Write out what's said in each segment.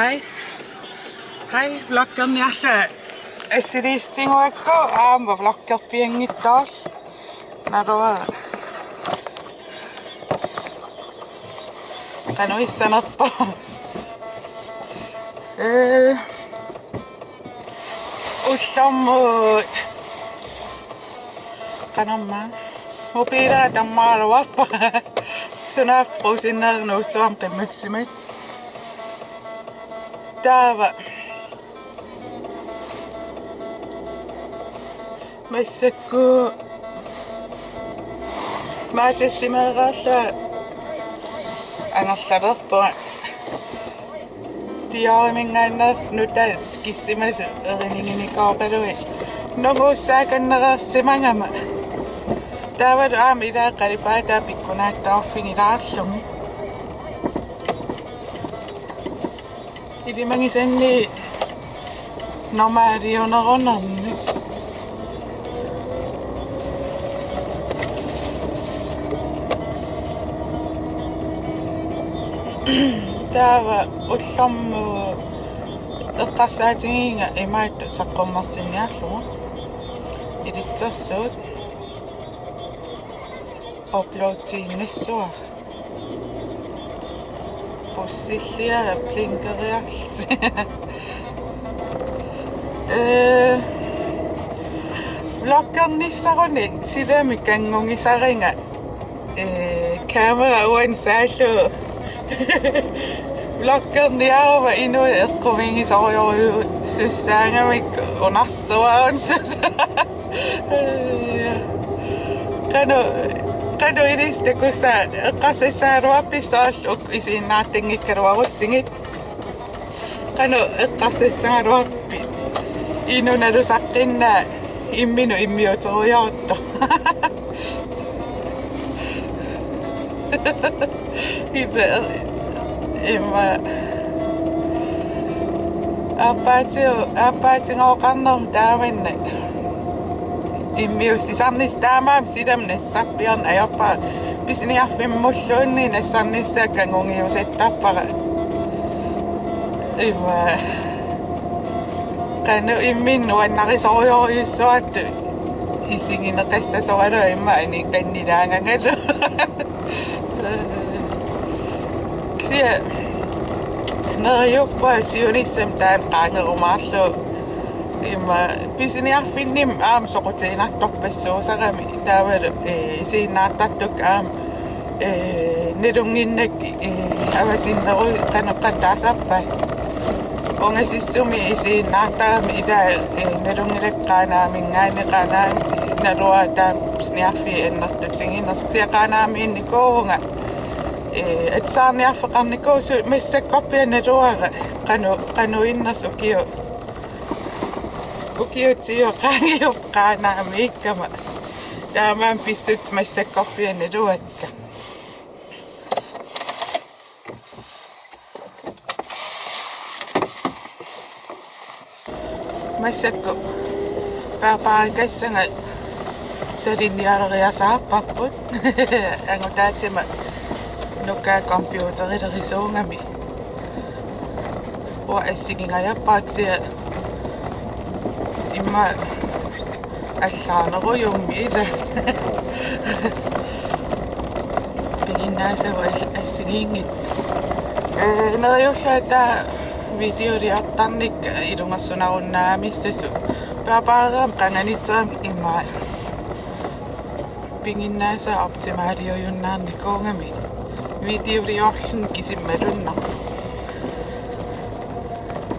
Hej. Hej, vloggen jälle. Esiristinguakko aamu vloggerpiangittool. Narua. Qanuissanarpa. Ullammu qanamma. Mobila tammaarwarpa. Sunaapqusinnernuussuam qimmissimit. Tava. Maisakku maatissimeeraalla angerlalerpua tiorimingaannaas nutat kissimasu erininginikorpalui nunguussaakannerersimangama taavalu aami ilaaqalipaata pikkunaattaorfinilaarlumi ilimangisanni normaalionerunarni Tava ullammu eqqarsaatingiinga imaattu saqqummarsinniarlugu ilitsersuut uploadtiinnissuar pussillia blinkeriarlti vloggernisaruni silami kangungisaringa kamera uansaallu vloggerniarva inu eqqumingisorioriu sussaangamik unarsuaun qanu ilistakussa eqqarsissaaruappissoorlu isiinnaattingikkaluarussingit qanu eqqarsissaaruappi inunalusaqqinna imminu immiuteriorto Imma apaatingoqarnerum taamanna immiussisarnis taamaam silam nassappiarn ajorpa pisiniarfimmulluunni nassarnissaakkangungiusittappara imma qanu imminnu annarisoriorissuattu isingineqassasoralu imma annilaangangalu ksia nerjuppa siunissam taan qaangerumaarlu imma pisiniarfinnim aam soqutiinartorpassuusarami taavalu isiinnaartartuk aam nilunginnak avasinneru qaneqqantaasappai ongasissumi isiinnaartarami ila nilungilaqqaanaamingaani qaanaami nalua taam pisiniarfi ennertutinginnersiaqaanaamiinnikuunga etsaarniarfeqarnikuusu massakkorpianaluara qanu innas ukiutsiu qaangiuqqaanaami ikkama taamaam pissut massakkorpianaluakka massakku paapaaikassanga salinnialeriasaapparput angutaatsima nuka computerillerisuungami ua assigingajappaaksia imma allaaneruyummi ila piginnaasau assigingit nerjullaata videoriartarnik ilungersunarunnaamissasu paapaaram qananitseram imma piginnaasa optimaalioyunnaarnikuungami videoriorlun kisimmalunna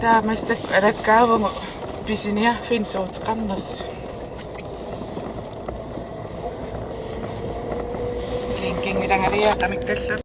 taamassak alakkaavungu pisiniarfin suuteqarnersu kinkingilangaliaaqamikkalla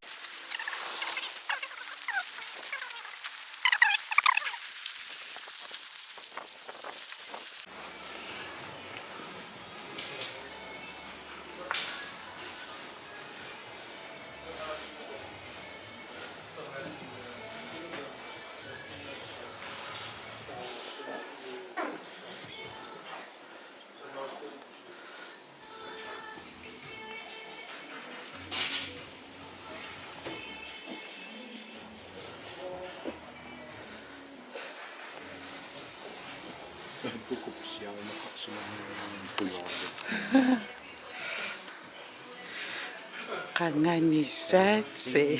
Kangani sexy.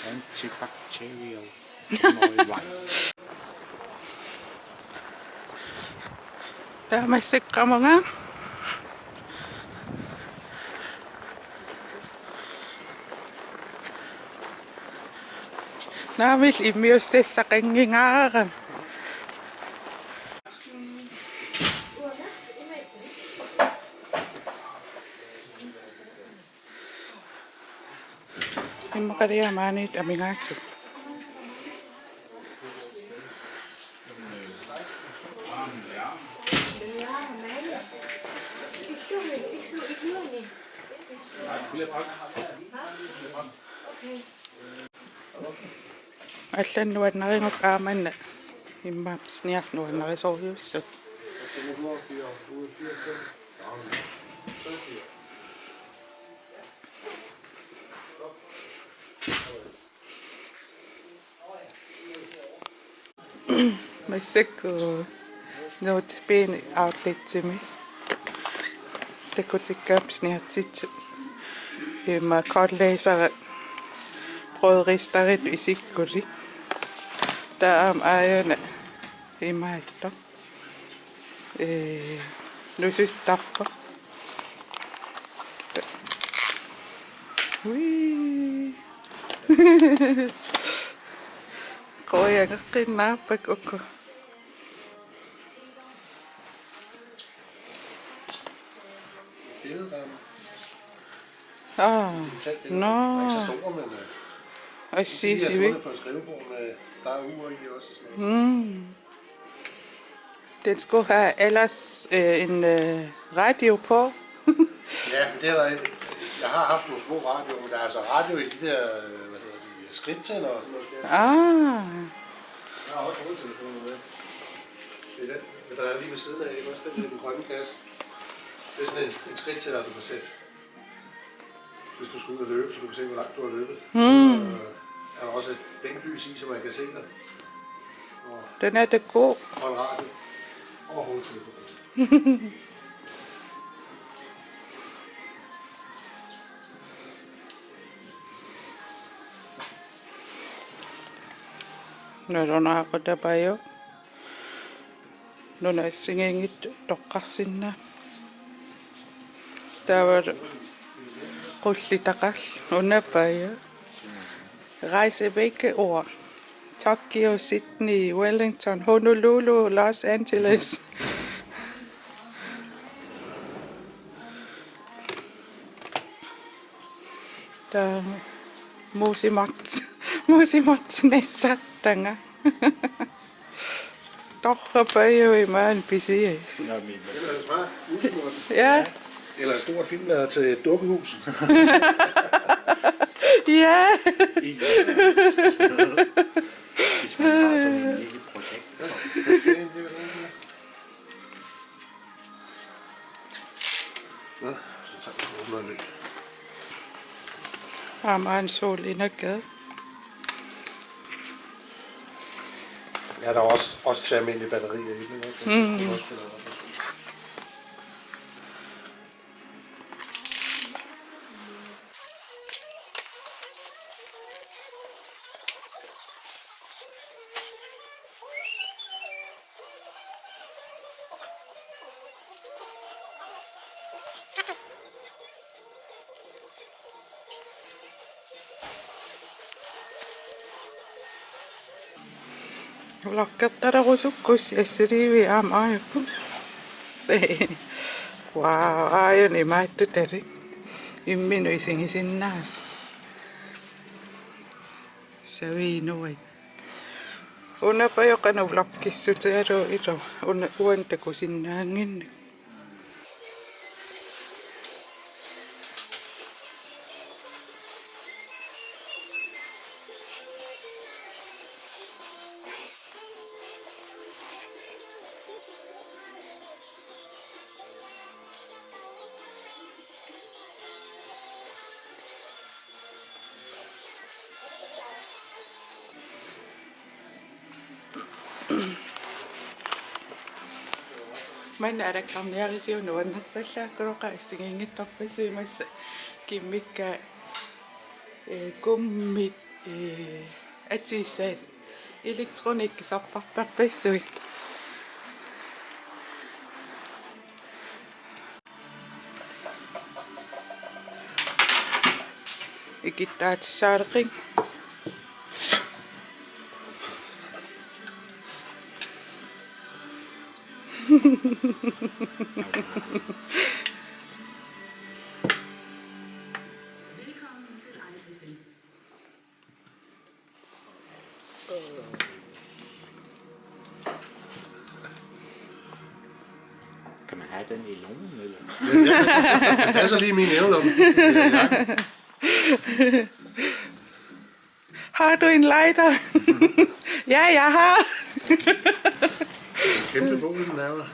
Antibacterial. May sikka mo nga. Namil imyose sa kangingaran. Yung makariya manit aming atsi. Allan nuad na rin o kaman na. Yung maps niya nuad na rin so yus. May sikko. Noget pæne outlet til mig. Det kunne til købs niya tit. Mä kortlæser brødristaret i sikkuri. Der er ejerne i mig. Nu synes jeg tapper. Ui. Går jeg ikke nappe og no. I see, see vi. På skrivebord der er uger i også sådan. Den skulle have ellers en radio på. Ja, men det er der. Jeg har haft nogle små radioer, men der er altså radio i de der, hvad hedder de, skridttæller og sådan noget. Jeg har også hovedtelefoner med. Det er den, men der er lige ved siden af, ikke også den grønne kasse. Det er sådan en skridttæller, du kan sætte. Hvis du skal ud og løbe, så du kan se, hvor langt du har løbet. Så er der også et bænklys i, så man kan se dig. Den er det god. Og en radio. Og hovedtelefon. Meron ako na bayo. No na singingit tokkasin na. Tawar qullitakal una bayo. Rejse begge ord. Tokyo, Sydney, Wellington, Honolulu, Los Angeles. Der musimot næsat danga. Doch bayo i morgen busy. Ja. Eller et stort filmlader til et dukkehus. Ja. Hvis man har sådan en lille projekt. Så tager vi lidt. Har man en sol i nødgade. Ja, der er også til almindelige batterier i den. Lakkattara kusukkus ja sirivi am ajaku. Se. Wow, ajan ei maittu teri. Ymminuisin sinnas. Se viinoi. Unapa joka no vlokkissu tero iro. Unne uonteku sinnaangin. man er der klamnerisionuannarpalla kuroqaissingingittorpassuimassa kimmikka kummit atiissaat elektronikkisarparparpassui ikittaatissaareqing Kan man have den i lommen, eller? Det passer lige min ævlomme. Har du en lighter? Ja, jeg har. Kæmpe bål, den er der.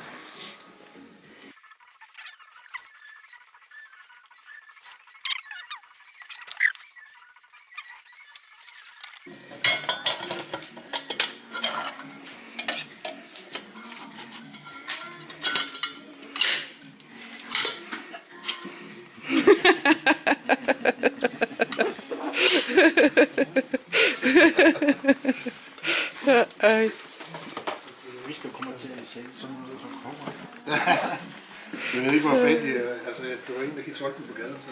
Hvis du kommer til at sælge sådan noget, så kommer det. Jeg ved ikke, hvor fedt det er. Altså, du var ingen, der gik solgt den på gaden, så...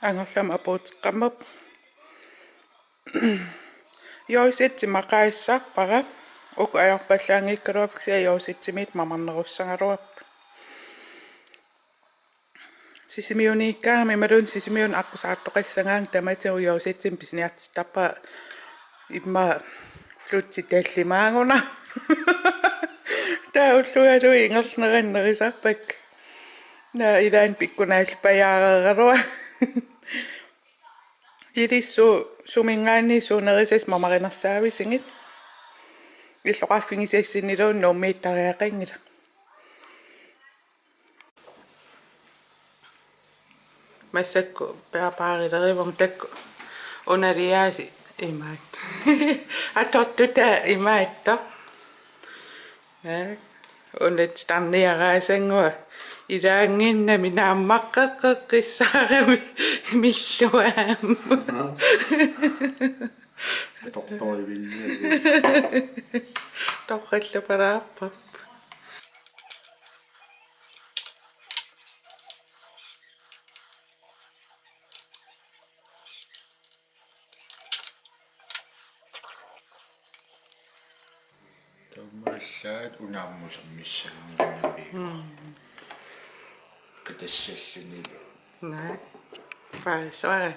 Angerlam apootqammap yoisitsimaqaissarpara uku ajorpallaangikkaluapksia yoisitsimit mamarnerussangaluap sisimiuniikkaami malun sisimiun aqusaartoqissangaang tamatiu yoisitsim pisniartittarpa imma flutti tallimaanguna taullualui ingernerannerisapak na ilaan pikkunaalpajaareralua ilissu sumingaanni suunerisas mamarinersaavisingit illoqaffingisassinniluun nuummiittariaqingila massakku peapaarilerivom takku unaliaasi imaat atottuta imaatta unatstanniaraasangua ilaanginnami naammaqqeqqeqqissaarami milluaam Toi vilje. toqallaparaappa Tommallaat unaammusammissagnilnabi. Katassallunilu. nej paisua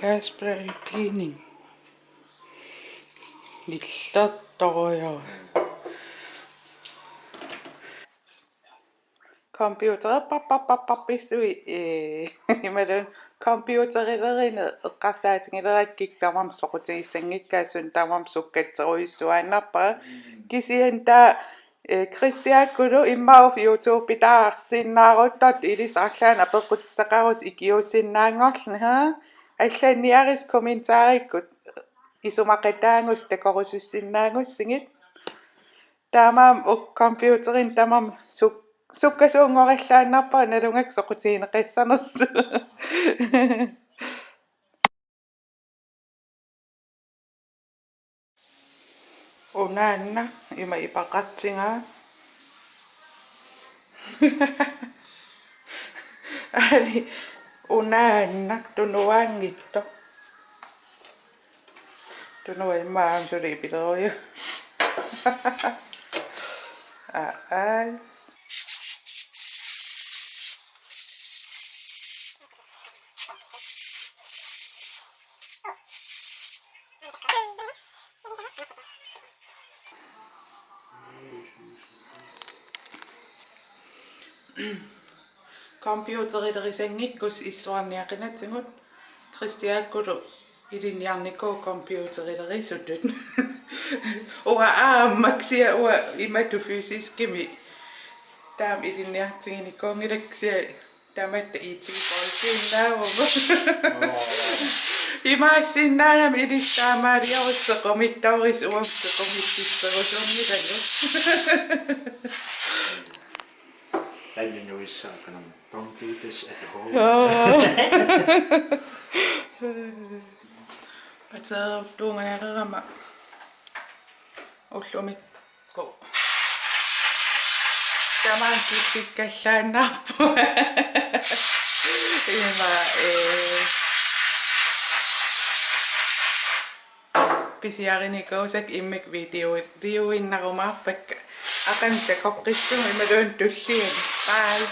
hairspray cleaning Nillertorujo. Computer pappappappissui imalun computerillerine eqqarsaatigilerakki tamam soqutigissangikkaasun tamam sukkatseruissuaannarpa kisian ta Kristiakkulu immauf YouTube pitaarsinnaaruttot ilisarlaana peqqutissaqarus ikiussinnaangorluna ha алланиарис комментарииккут исумақатаангус такорусуссиннаангуссигит таамаам компьютерин тамам суккасуунгориллааннарпа налунгак соқутигинеқиссанерсу унаанна има ипақартингаа али unaanna tunuaangitto tunuimmaam sulipileruju aas computerilerisanngikkus issuarniaqinatsingut Kristiakkulu iliniarnikuu computerilerisutut uwa aammaksia uwa imatu fysiskimi taam iliniartiginikkuungilaksia tamatta iitigiqorisiinnaavuma imaassinnaalam ilistaamaaliarusseqomittauris uamseqomittitserusuungilalu Annuissaaqanam computers at home. Patsertuungaarerama ullumikku tamaan kittikkallaannarpu ima pisiarinikuusak immik videoinnarumaarpakka aqanta qoqqissuma imaluun tulliani bye